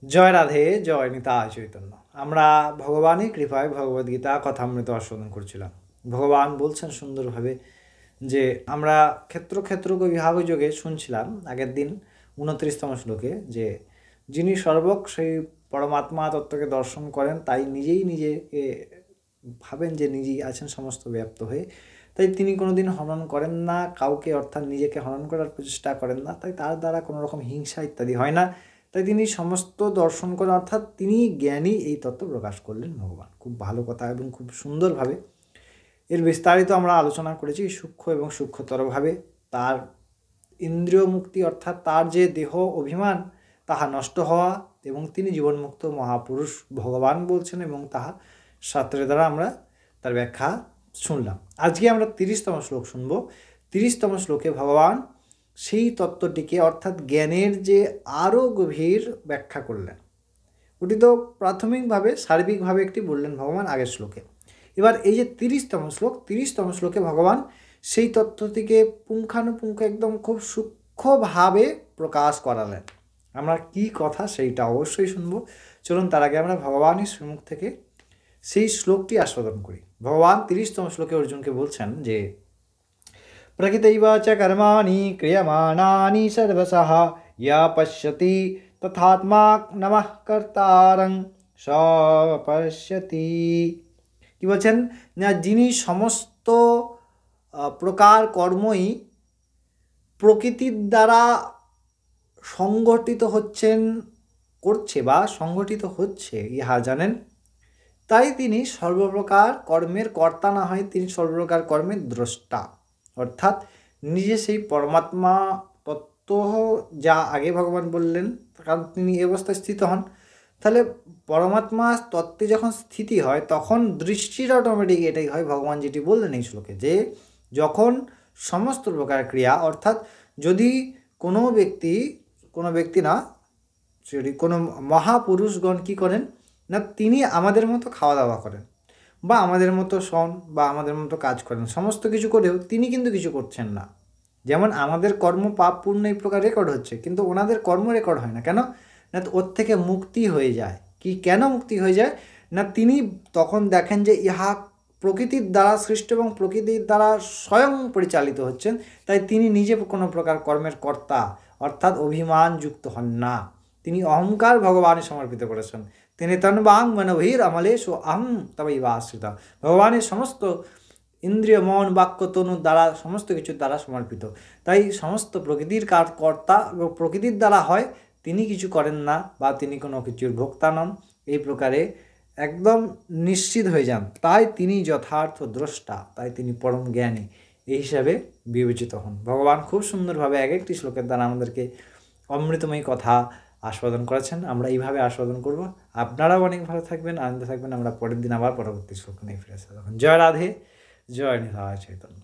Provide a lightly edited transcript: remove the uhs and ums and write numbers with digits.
জয় রাধে, জয় নিতাই চৈতন্য। আমরা ভগবানের কৃপায় ভগবদ্গীতা কথামৃত আস্বাদন করছিলাম। ভগবান বলছেন সুন্দরভাবে যে আমরা ক্ষেত্র ক্ষেত্র বিভাগ যোগে শুনছিলাম আগের দিন 29তম শ্লোকে যে যিনি সর্বক সেই পরমাত্মা তত্ত্বকে দর্শন করেন, তাই নিজেই নিজেকে ভাবেন যে নিজেই আছেন সমস্ত ব্যাপ্ত হয়ে, তাই তিনি কোনোদিন হনন করেন না কাউকে, অর্থাৎ নিজেকে হনন করার প্রচেষ্টা করেন না, তাই তার দ্বারা কোনো রকম হিংসা ইত্যাদি হয় না, তাই তিনি সমস্ত দর্শন করেন, অর্থাৎ তিনি জ্ঞানী, এই তত্ত্ব প্রকাশ করলেন ভগবান। খুব ভালো কথা এবং খুব সুন্দরভাবে এর বিস্তারিত আমরা আলোচনা করেছি সূক্ষ্ম এবং সূক্ষ্মতরভাবে। তার ইন্দ্রিয় মুক্তি, অর্থাৎ তার যে দেহ অভিমান তাহা নষ্ট হওয়া, এবং তিনি জীবনমুক্ত মহাপুরুষ ভগবান বলছেন, এবং তাহা শাস্ত্রের দ্বারা আমরা তার ব্যাখ্যা শুনলাম। আজকে আমরা 30তম শ্লোক শুনব। 30তম শ্লোকে ভগবান সেই তত্ত্বটিকে, অর্থাৎ জ্ঞানের যে আরও গভীর ব্যাখ্যা করলেন। ওটি তো প্রাথমিকভাবে সার্বিকভাবে একটি বললেন ভগবান আগের শ্লোকে। এবার এই যে 30তম শ্লোক, 30তম শ্লোকে ভগবান সেই তত্ত্বটিকে পুঙ্খানুপুঙ্খ একদম খুব সূক্ষ্মভাবে প্রকাশ করালেন। আমরা কি কথা সেইটা অবশ্যই শুনব। চলুন তার আগে আমরা ভগবানের শ্রীমুখ থেকে সেই শ্লোকটি আস্বাদন করি। ভগবান 30তম শ্লোকে অর্জুনকে বলছেন যে প্রকৃতৈব চ কর্মাণি ক্রিয়মাণানি সর্বশঃ ইয়া পশ্যতি তথাত্মানমঃ কর্তারং স পশ্যতি। কি বলছেন না, যিনি সমস্ত প্রকার কর্মই প্রকৃতির দ্বারা সংগঠিত হচ্ছেন, করছে বা সংগঠিত হচ্ছে ইহা জানেন, তাই তিনি সর্বপ্রকার কর্মের কর্তা না হয়, তিনি সর্বপ্রকার কর্মের দ্রষ্টা, অর্থাৎ নিজে সেই পরমাত্মা তত্ত্ব যা আগে ভগবান বললেন, কারণ তিনি এই অবস্থায় স্থিত হন। তাহলে পরমাত্মা তত্ত্বে যখন স্থিতি হয় তখন দৃষ্টির অটোমেটিক এটাই হয়, ভগবান যেটি বললেন এই শ্লোকে, যে যখন সমস্ত প্রকার ক্রিয়া, অর্থাৎ যদি কোনো ব্যক্তি না, যদি কোনো মহাপুরুষগণ কী করেন না, তিনি আমাদের মতো খাওয়া দাওয়া করেন বা আমাদের মতো শোন বা আমাদের মতো কাজ করেন, সমস্ত কিছু করেও তিনি কিন্তু কিছু করছেন না। যেমন আমাদের কর্ম পাপ পূর্ণ এই প্রকার রেকর্ড হচ্ছে, কিন্তু ওনাদের কর্ম রেকর্ড হয় না। কেন না, ওর থেকে মুক্তি হয়ে যায়। কি কেন মুক্তি হয়ে যায় না, তিনি তখন দেখেন যে ইহা প্রকৃতির দ্বারা সৃষ্ট এবং প্রকৃতির দ্বারা স্বয়ং পরিচালিত হচ্ছেন, তাই তিনি নিজে কোনো প্রকার কর্মের কর্তা অর্থাৎ অভিমানযুক্ত হন না। তিনি অহংকার ভগবানের সমর্পিত করেছেন। তিনি তন্বাং মনোভীর অমলেশু আহং তবৈবা আশ্রিতা। ভগবানের সমস্ত ইন্দ্রিয় মন বাক্য তনু দ্বারা সমস্ত কিছুর দ্বারা সমর্পিত, তাই সমস্ত প্রকৃতির কর্তা এবং প্রকৃতির দ্বারা হয়, তিনি কিছু করেন না বা তিনি কোনো কিছুর ভোক্তা নন, এই প্রকারে একদম নিশ্চিত হয়ে যান। তাই তিনি যথার্থ দ্রষ্টা, তাই তিনি পরম জ্ঞানী এই হিসাবে বিবেচিত হন। ভগবান খুব সুন্দরভাবে এক একটি শ্লোকের দ্বারা আমাদেরকে অমৃতময়ী কথা আস্বাদন করেছেন। আমরা এইভাবে আস্বাদন করব। আপনারাও অনেক ভালো থাকবেন, আনন্দ থাকবেন। আমরা পরের দিন আবার পরবর্তী শ্লোক নিয়ে ফিরে আসবো। জয় রাধে, জয় নিতাই চৈতন্য।